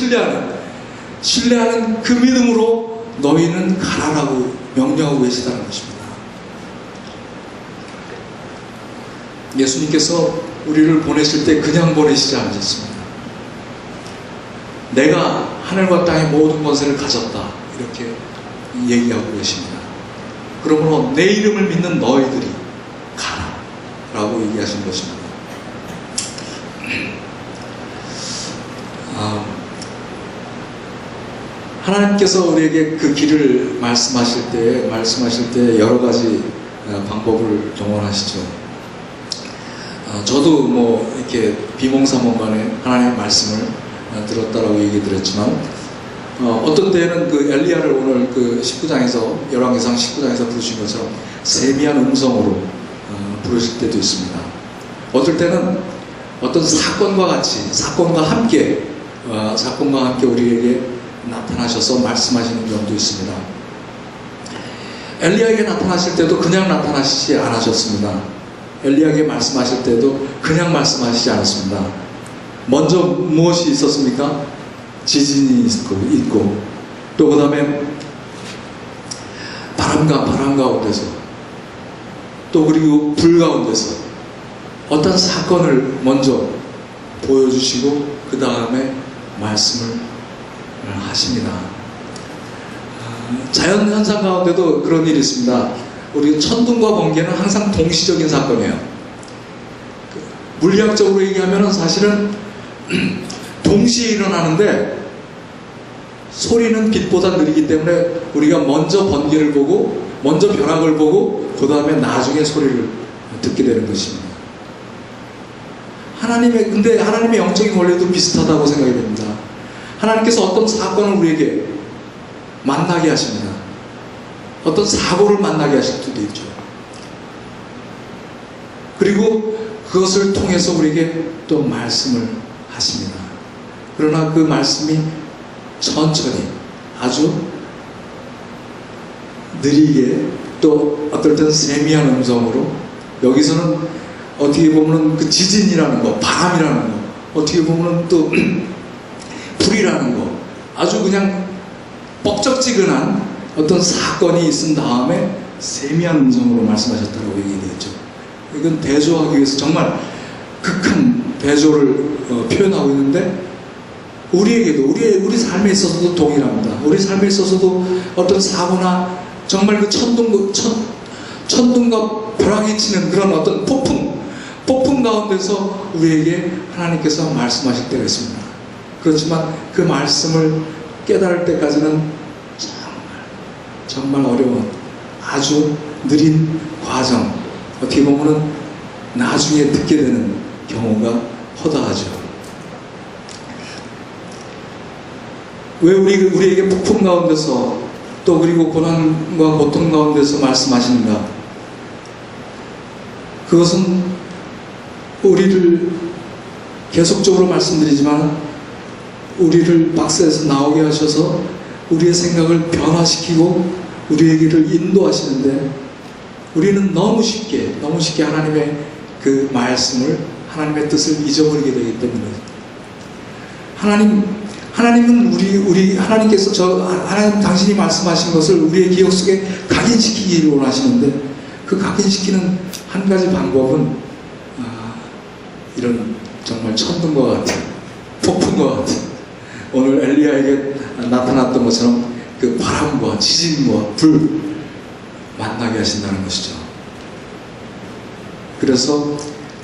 신뢰하는 그 믿음으로 너희는 가라라고 명령하고 계시다는 것입니다. 예수님께서 우리를 보내실 때 그냥 보내시지 않으셨습니다. 내가 하늘과 땅의 모든 권세를 가졌다, 이렇게 얘기하고 계십니다. 그러므로 내 이름을 믿는 너희들이 가라 라고 얘기하신 것입니다. 하나님께서 우리에게 그 길을 말씀하실 때 여러 가지 방법을 동원하시죠. 저도 이렇게 비몽사몽간에 하나님의 말씀을 들었다라고 얘기 드렸지만, 어떤 때는 엘리야를 오늘 19장에서, 열왕기상 19장에서 부르신 것처럼 세미한 음성으로 부르실 때도 있습니다. 어떨 때는 어떤 사건과 함께 우리에게 나타나셔서 말씀하시는 경우도 있습니다. 엘리야에게 나타나실 때도 그냥 나타나시지 않으셨습니다. 엘리야에게 말씀하실 때도 그냥 말씀하시지 않았습니다. 먼저 무엇이 있었습니까? 지진이 있고, 또 그 다음에 바람 가운데서, 또 그리고 불 가운데서 어떤 사건을 먼저 보여주시고 그 다음에 말씀을 하십니다. 자연현상 가운데도 그런 일이 있습니다. 우리 천둥과 번개는 항상 동시적인 사건이에요. 물리학적으로 얘기하면 사실은 동시에 일어나는데 소리는 빛보다 느리기 때문에 우리가 먼저 번개를 보고 먼저 벼락을 보고 그 다음에 나중에 소리를 듣게 되는 것입니다. 근데 하나님의 영적인 원리도 비슷하다고 생각이 됩니다. 하나님께서 어떤 사건을 우리에게 만나게 하십니다. 어떤 사고를 만나게 하실 수도 있죠. 그리고 그것을 통해서 우리에게 또 말씀을 하십니다. 그러나 그 말씀이 천천히 아주 느리게 또 어떨 때는 세미한 음성으로, 여기서는 어떻게 보면 그 지진이라는 거, 바람이라는 거, 어떻게 보면 또 불이라는 거, 아주 그냥 뻑적지근한 어떤 사건이 있은 다음에 세미한 음성으로 말씀하셨다고 얘기되었죠. 이건 대조하기 위해서 정말 극한 대조를 표현하고 있는데, 우리에게도 우리 삶에 있어서도 동일합니다. 우리 삶에 있어서도 어떤 사고나 정말 그 천둥과 벼락이 치는 그런 어떤 폭풍 가운데서 우리에게 하나님께서 말씀하실 때가 있습니다. 그렇지만 그 말씀을 깨달을 때까지는 정말 어려운 아주 느린 과정, 어떻게 보면은 나중에 듣게 되는 경우가 허다하죠. 왜 우리에게 폭풍 가운데서 또 그리고 고난과 고통 가운데서 말씀하시는가? 그것은 우리를 계속적으로 말씀드리지만 우리를 박스에서 나오게 하셔서 우리의 생각을 변화시키고 우리에게를 인도하시는데, 우리는 너무 쉽게 하나님의 그 말씀을, 하나님의 뜻을 잊어버리게 되기 때문에, 하나님은 하나님께서 하나님 당신이 말씀하신 것을 우리의 기억 속에 각인시키기를 원하시는데, 그 각인시키는 한 가지 방법은 이런 정말 천둥과 같은, 폭풍과 같은, 오늘 엘리야에게 나타났던 것처럼 그 바람과 지진과 불 만나게 하신다는 것이죠. 그래서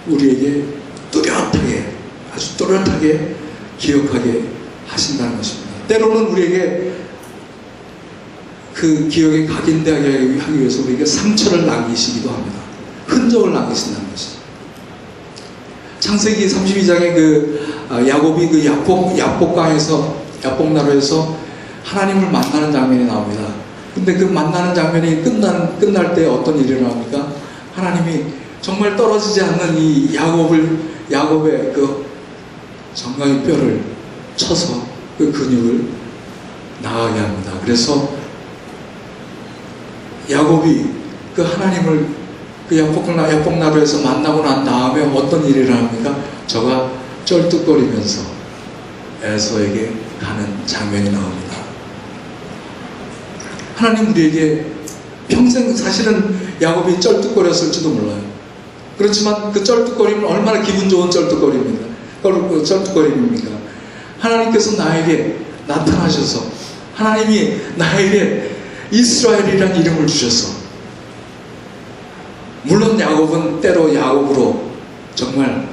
우리에게 뚜렷하게, 아주 뚜렷하게 기억하게 하신다는 것입니다. 때로는 우리에게 그 기억에 각인되게 하기 위해서 우리에게 상처를 남기시기도 합니다. 흔적을 남기신다는 것이죠. 창세기 32장에 야곱이 그 야복강에서 하나님을 만나는 장면이 나옵니다. 근데 그 만나는 장면이 끝날 때 어떤 일이 나옵니까? 하나님이 정말 떨어지지 않는 이 야곱의 그 정강이 뼈를 쳐서 그 근육을 나가게 합니다. 그래서 야곱이 그 하나님을 그 야복나루에서 만나고 난 다음에 어떤 일이 일어납니까? 저가 쩔뚝거리면서 에서에게 가는 장면이 나옵니다. 하나님 우리에게 평생, 사실은 야곱이 쩔뚝거렸을지도 몰라요. 그렇지만 그 쩔뚝거림은 얼마나 기분 좋은 쩔뚝거림입니까? 하나님께서 나에게 나타나셔서, 하나님이 나에게 이스라엘이라는 이름을 주셔서, 물론 야곱은 때로 야곱으로 정말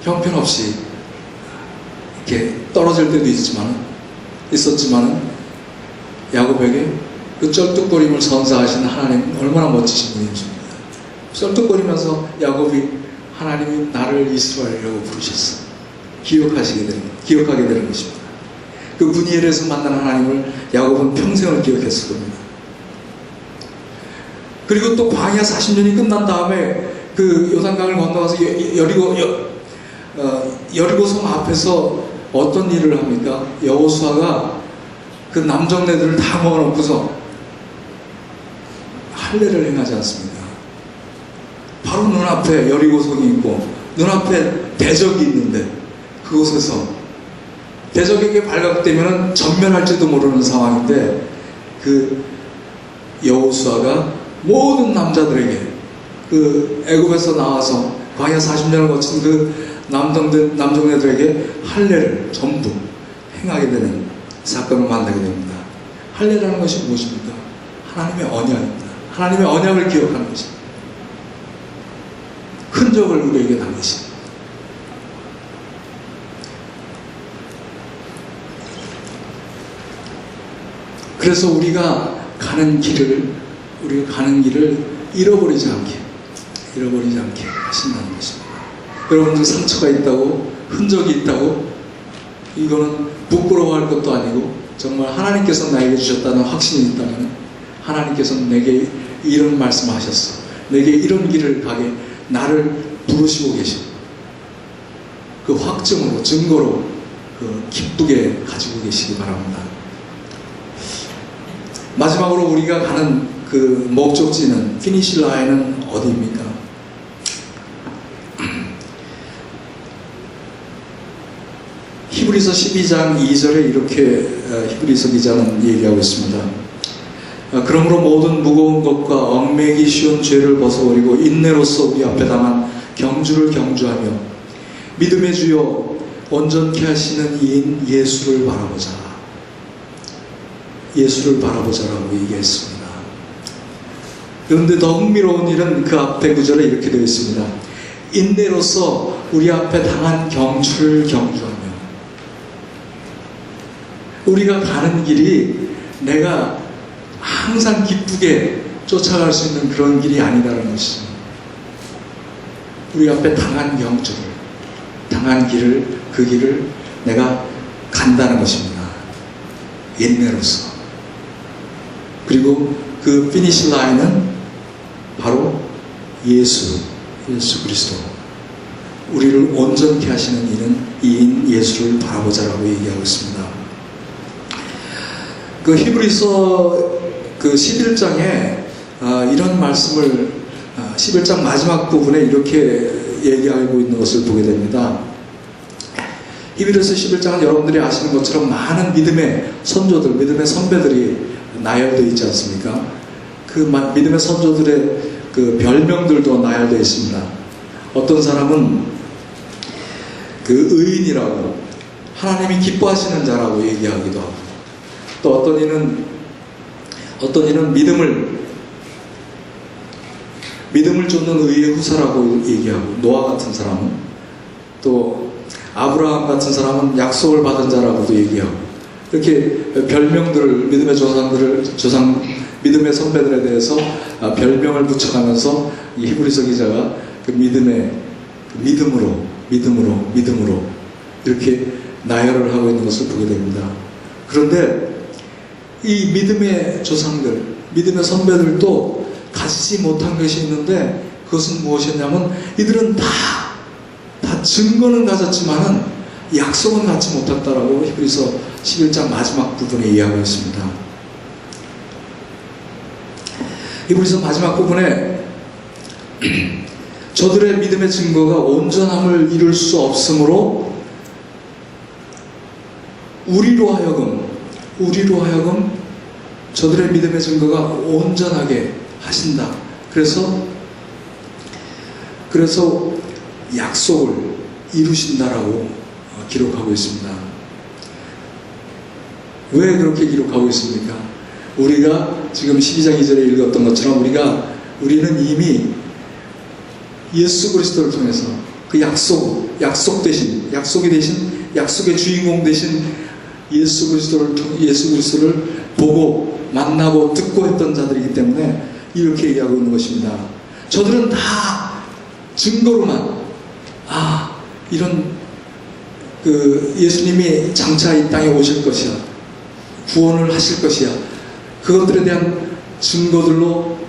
형편없이 이렇게 떨어질 때도 있었지만 야곱에게 그 쩔뚝거림을 선사하신 하나님, 얼마나 멋지신 분이십니까? 쩔뚝거리면서 야곱이 하나님이 나를 이스라엘이라고 부르셨어. 기억하게 되는 것입니다. 그 브니엘에서 만난 하나님을 야곱은 평생을 기억했을 겁니다. 그리고 또 광야 40년이 끝난 다음에 그 요단강을 건너가서 여리고성 앞에서 어떤 일을 합니까? 여호수아가 그 남정네들을 다 모아놓고서 할례를 행하지 않습니다. 바로 눈앞에 여리고성이 있고 눈앞에 대적이 있는데, 그곳에서 대적에게 발각되면 전멸할지도 모르는 상황인데, 그 여호수아가 모든 남자들에게, 그 애굽에서 나와서 광야 40년을 거친 그 남정네들에게 할례를 전부 행하게 되는 사건을 만나게 됩니다. 할례라는 것이 무엇입니까? 하나님의 언약입니다. 하나님의 언약을 기억하는 것입니다. 흔적을 우리에게 남기십니다. 그래서 우리가 가는 길을 잃어버리지 않게 하신다는 것입니다. 여러분들 상처가 있다고, 흔적이 있다고, 이거는 부끄러워할 것도 아니고, 정말 하나님께서 나에게 주셨다는 확신이 있다면 하나님께서는 내게 이런 말씀을 하셨어. 내게 이런 길을 가게 나를 부르시고 계시고, 그 확증으로, 증거로 기쁘게 가지고 계시기 바랍니다. 마지막으로 우리가 가는 그 목적지는, 피니시 라인은 어디입니까? 히브리서 12장 2절에 이렇게 히브리서 기자는 얘기하고 있습니다. 그러므로 모든 무거운 것과 얽매기 쉬운 죄를 벗어버리고 인내로서 우리 앞에 당한 경주를 경주하며 믿음의 주여 온전케 하시는 이인 예수를 바라보자. 예수를 바라보자라고 얘기했습니다. 그런데 더 흥미로운 일은 그 앞에 구절에 이렇게 되어 있습니다. 인내로서 우리 앞에 당한 경주를 경주하며. 우리가 가는 길이 내가 항상 기쁘게 쫓아갈 수 있는 그런 길이 아니다라는 것이죠. 우리 앞에 당한 경주를, 당한 길을, 그 길을 내가 간다는 것입니다. 인내로서. 그리고 그 피니시 라인은 바로 예수 그리스도. 우리를 온전케 하시는 이인 예수를 바라보자라고 얘기하고 있습니다. 그 히브리서 그 11장에 이런 말씀을 11장 마지막 부분에 이렇게 얘기하고 있는 것을 보게 됩니다. 히브리서 11장은 여러분들이 아시는 것처럼 많은 믿음의 선조들, 믿음의 선배들이 나열되어 있지 않습니까? 그 믿음의 선조들의 그 별명들도 나열되어 있습니다. 어떤 사람은 그 의인이라고, 하나님이 기뻐하시는 자라고 얘기하기도 하고, 또 어떤 이는 믿음을 쫓는 의의 후사라고 얘기하고, 노아 같은 사람은, 또 아브라함 같은 사람은 약속을 받은 자라고도 얘기하고, 이렇게 별명들을, 믿음의 선배들에 대해서 별명을 붙여가면서 이 히브리서 기자가 그 믿음으로 이렇게 나열을 하고 있는 것을 보게 됩니다. 그런데 이 믿음의 조상들, 믿음의 선배들도 가지지 못한 것이 있는데, 그것은 무엇이냐면 이들은 다 증거는 가졌지만은 약속은 갖지 못했다라고 히브리서 11장 마지막 부분에 이야기하고 있습니다. 히브리서 마지막 부분에 저들의 믿음의 증거가 온전함을 이룰 수 없으므로 우리로 하여금 저들의 믿음의 증거가 온전하게 하신다. 그래서 약속을 이루신다라고 기록하고 있습니다. 왜 그렇게 기록하고 있습니까? 우리가 지금 12장 2절에 읽었던 것처럼 우리는 이미 예수 그리스도를 통해서 그 약속의 주인공 되신 예수 그리스도를 보고 만나고 듣고 했던 자들이기 때문에 이렇게 얘기하고 있는 것입니다. 저들은 다 증거로만 이런 예수님이 장차 이 땅에 오실 것이야, 구원을 하실 것이야, 그것들에 대한 증거만을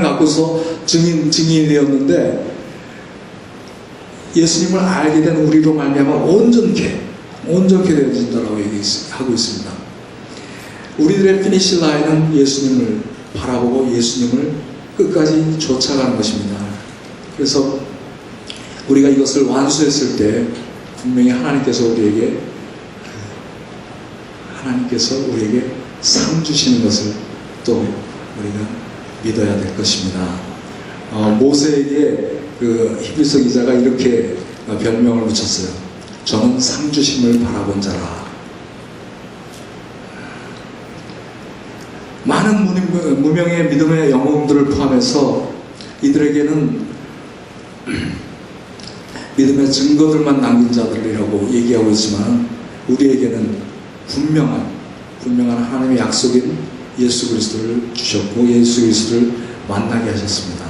갖고서 증인이 되었는데, 예수님을 알게 된 우리로 말미암아 온전케 되어진다라고 얘기하고 있습니다. 우리들의 피니시 라인은 예수님을 바라보고 예수님을 끝까지 쫓아가는 것입니다. 그래서 우리가 이것을 완수했을 때 분명히 하나님께서 우리에게 상 주시는 것을 또 우리가 믿어야 될 것입니다. 모세에게 그 히브리서 기자가 이렇게 별명을 붙였어요. 저는 상 주심을 바라본 자라. 많은 무명의 믿음의 영웅들을 포함해서 이들에게는 믿음의 증거들만 남긴 자들이라고 얘기하고 있지만, 우리에게는 분명한 하나님의 약속인 예수 그리스도를 주셨고 예수 그리스도를 만나게 하셨습니다.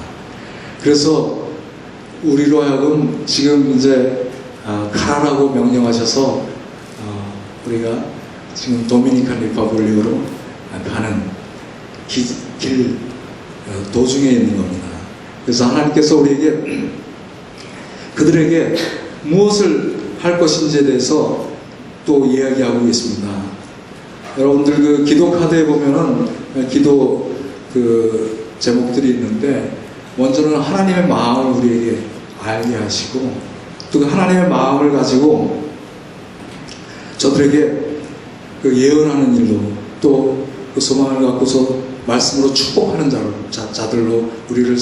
그래서 우리로 하여금 지금 이제 가라라고 명령하셔서 우리가 지금 도미니칸 리퍼블릭으로 가는 길 도중에 있는 겁니다. 그래서 하나님께서 우리에게 그들에게 무엇을 할 것인지에 대해서 또 이야기하고 있습니다. 여러분들 그 기도 카드에 보면은 기도 그 제목들이 있는데 먼저는 하나님의 마음을 우리에게 알게 하시고 또 그 하나님의 마음을 가지고 저들에게 그 예언하는 일로 또 그 소망을 갖고서 말씀으로 축복하는 자들로 우리가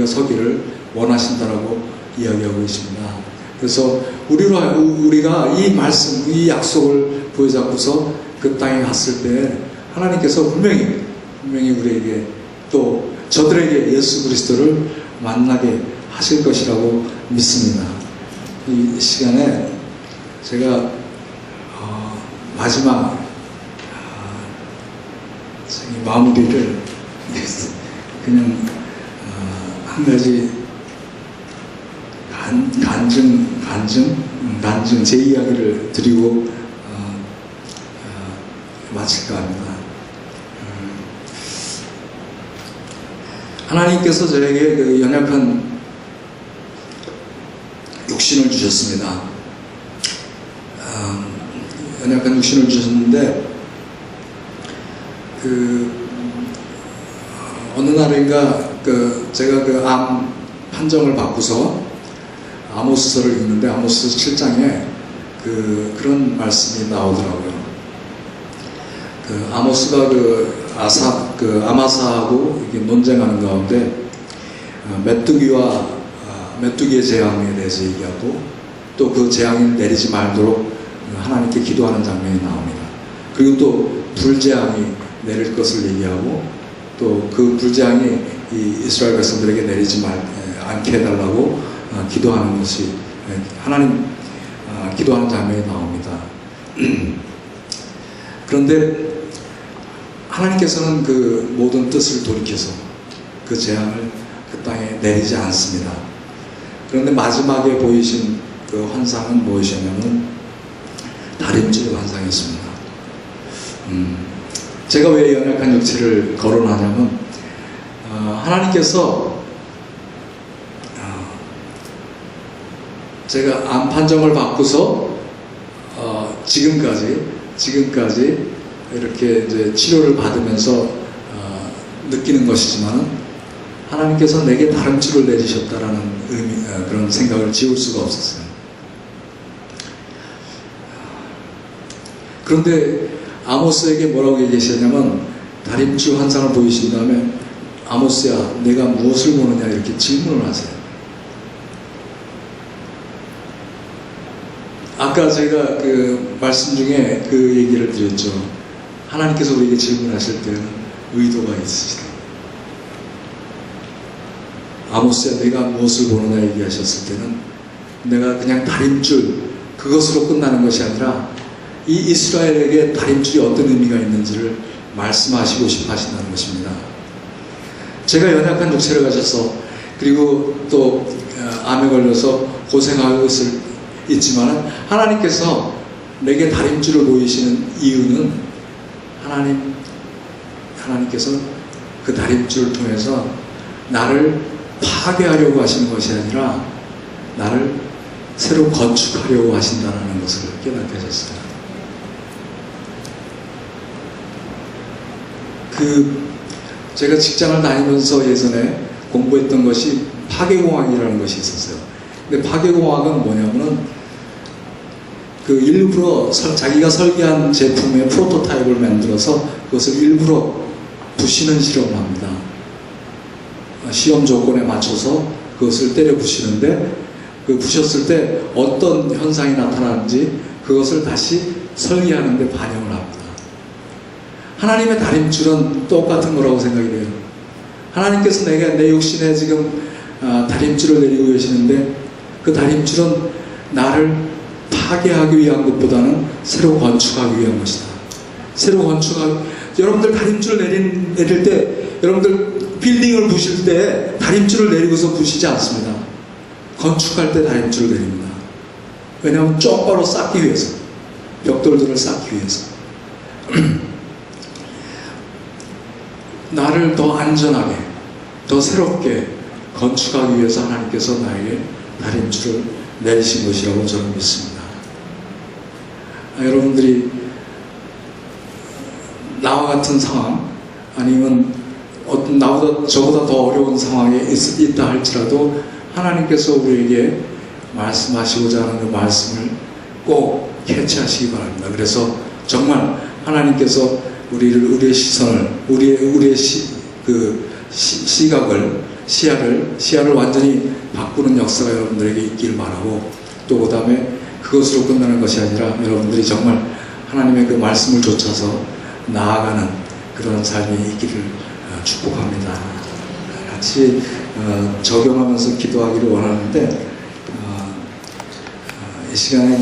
서기를 원하신다라고 이야기하고 있습니다. 그래서 우리가 이 말씀, 이 약속을 부여잡고서 그 땅에 갔을 때 하나님께서 분명히 우리에게 또 저들에게 예수 그리스도를 만나게 하실 것이라고 믿습니다. 이 시간에 제가 마지막 마무리를 그냥 한 가지 간증 제 이야기를 드리고 마칠까 합니다. 하나님께서 저에게 그 연약한 육신을 주셨습니다. 연약한 육신을 주셨는데 어느 날인가 제가 그 암 판정을 받고서 아모스서를 읽는데 아모스 7장에 그런 말씀이 나오더라고요. 아모스가 아마사하고 이렇게 논쟁하는 가운데 메뚜기의 재앙에 대해서 얘기하고 또 그 재앙이 내리지 말도록 하나님께 기도하는 장면이 나옵니다. 그리고 또 불재앙이 내릴 것을 얘기하고 또 그 불재앙이 이 이스라엘 백성들에게 내리지 않게 해달라고 기도하는 것이 하나님 기도하는 장면이 나옵니다. 그런데 하나님께서는 그 모든 뜻을 돌이켜서 그 재앙을 그 땅에 내리지 않습니다. 그런데 마지막에 보이신 그 환상은 무엇이냐면 다림질 환상이었습니다. 제가 왜 연약한 육체를 거론하냐면 하나님께서 제가 암 판정을 받고서 지금까지 이렇게 이제 치료를 받으면서 느끼는 것이지만 하나님께서 내게 다림줄을 내리셨다라는 그런 생각을 지울 수가 없었어요. 그런데 아모스에게 뭐라고 얘기하셨냐면 다림줄 환상을 보이신 다음에 아모스야 내가 무엇을 보느냐 이렇게 질문을 하세요. 아까 제가 그 말씀 중에 그 얘기를 드렸죠. 하나님께서 우리에게 질문하실 때는 의도가 있으시다. 아모스야 내가 무엇을 보느냐 얘기하셨을 때는 내가 그냥 다림줄 그것으로 끝나는 것이 아니라 이 이스라엘에게 다림줄이 어떤 의미가 있는지를 말씀하시고 싶어 하신다는 것입니다. 제가 연약한 육체를 가져서 그리고 또 암에 걸려서 고생하고 있지만 하나님께서 내게 다림줄을 보이시는 이유는 하나님께서 그 다림줄을 통해서 나를 파괴하려고 하시는 것이 아니라 나를 새로 건축하려고 하신다는 것을 깨닫게 하셨어요. 제가 직장을 다니면서 예전에 공부했던 것이 파괴공학이라는 것이 있었어요. 근데 파괴공학은 뭐냐면은 일부러 자기가 설계한 제품의 프로토타입을 만들어서 그것을 일부러 부시는 실험을 합니다. 시험 조건에 맞춰서 그것을 때려 부시는데 부셨을 때 어떤 현상이 나타나는지 그것을 다시 설계하는 데 반영을 합니다. 하나님의 다림줄은 똑같은 거라고 생각이 돼요. 하나님께서 내 육신에 지금 다림줄을 내리고 계시는데 그 다림줄은 나를 파괴하기 위한 것보다는 새로 건축하기 위한 것이다. 새로 건축하기, 여러분들 다림줄을 내릴 때, 여러분들 빌딩을 부실 때 다림줄을 내리고서 부시지 않습니다. 건축할 때 다림줄을 내립니다. 왜냐하면 쪽바로 쌓기 위해서, 벽돌들을 쌓기 위해서. 나를 더 안전하게, 더 새롭게 건축하기 위해서 하나님께서 나에게 다림줄을 내리신 것이라고 저는 믿습니다. 여러분들이 나와 같은 상황, 아니면 어떤 나보다 저보다 더 어려운 상황에 있다 할지라도 하나님께서 우리에게 말씀하시고자 하는 그 말씀을 꼭 캐치하시기 바랍니다. 그래서 정말 하나님께서 우리의 시선을, 우리의 시야를 완전히 바꾸는 역사가 여러분들에게 있길 바라고, 또 그 다음에 그것으로 끝나는 것이 아니라 여러분들이 정말 하나님의 그 말씀을 좇아서 나아가는 그런 삶이 있기를 축복합니다. 같이 적용하면서 기도하기를 원하는데, 이 시간에